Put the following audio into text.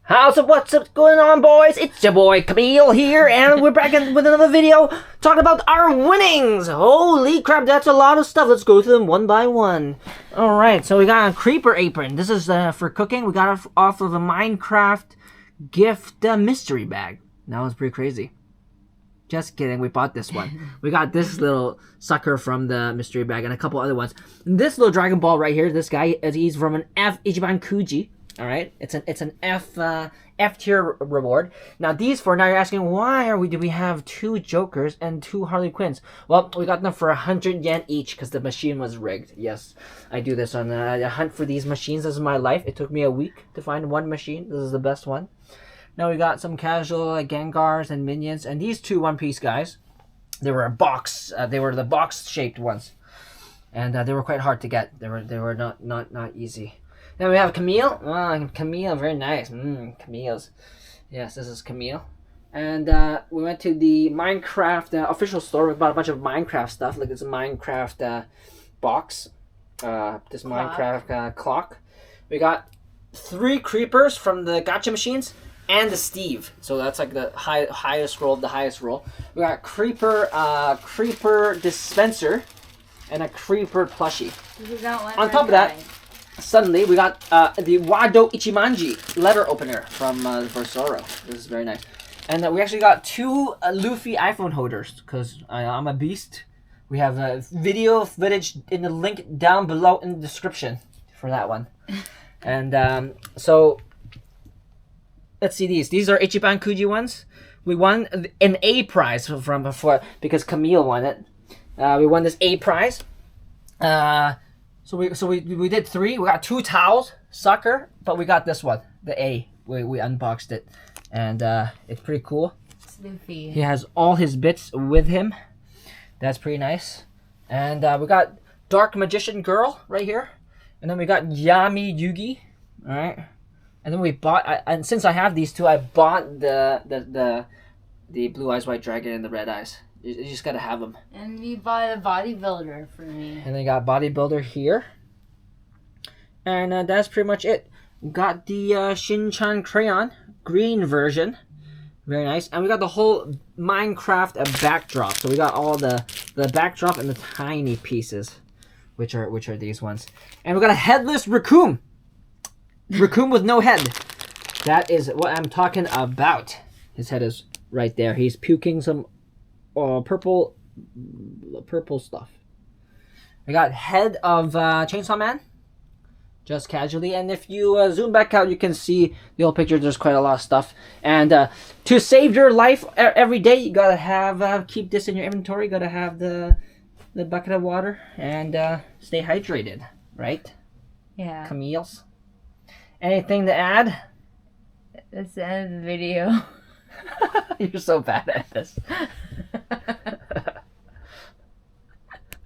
What's up going on, boys? It's your boy Camille here, and we're back with another video talking about our winnings. Holy crap, that's a lot of stuff. Let's go through them one by one. Alright, so we got a creeper apron. This is for cooking. We got it off of a Minecraft gift mystery bag. That was pretty crazy. Just kidding, we bought this one. We got this little sucker from the mystery bag and a couple other ones. And this little Dragon Ball right here, this guy, he's from an Ichiban Kuji. All right, it's an F tier reward. Now you're asking why do we have 2 Jokers and 2 Harley Quinns? Well, we got them for 100 yen each because the machine was rigged. Yes, I do this on a hunt for these machines. This is my life. It took me a week to find one machine. This is the best one. Now we got some casual Gengars and minions, and these 2 One Piece guys. They were a box. They were the box shaped ones, and they were quite hard to get. They were not easy. Then we have Camille. Oh, Camille, very nice. Camille's. Yes, this is Camille. And we went to the Minecraft official store. We bought a bunch of Minecraft stuff. Like this Minecraft box. This Minecraft clock. We got 3 creepers from the gacha machines and the Steve. So that's like the highest roll of the highest roll. We got creeper dispenser and a creeper plushie. On top of that, suddenly, we got the Wado Ichimanji letter opener from for Zoro. This is very nice. And we actually got 2 Luffy iPhone holders because I'm a beast. We have a video footage in the link down below in the description for that one. And so, let's see these. These are Ichiban Kuji ones. We won an A prize from before because Camille won it. We won this A prize. So we did 3. We got 2 towels, sucker, but we got this one, the A. We unboxed it, and it's pretty cool. It's Luffy. He has all his bits with him. That's pretty nice. And we got Dark Magician Girl right here, and then we got Yami Yugi. All right, and then we bought. And since I have these 2, I bought the Blue Eyes White Dragon and the Red Eyes. You just gotta have them. And we bought a bodybuilder for me. And they got bodybuilder here. And that's pretty much it. Got the Shinchan crayon, green version. Very nice. And we got the whole Minecraft backdrop. So we got all the backdrop and the tiny pieces, which are these ones. And we got a headless raccoon. Raccoon with no head. That is what I'm talking about. His head is right there. He's puking some purple stuff. We got head of Chainsaw Man, just casually, and if you zoom back out, you can see the old picture. There's quite a lot of stuff, and to save your life every day, you gotta have keep this in your inventory. You gotta have the bucket of water and stay hydrated, right? Yeah. Camille's. Anything to add? That's the end of the video. You're so bad at this.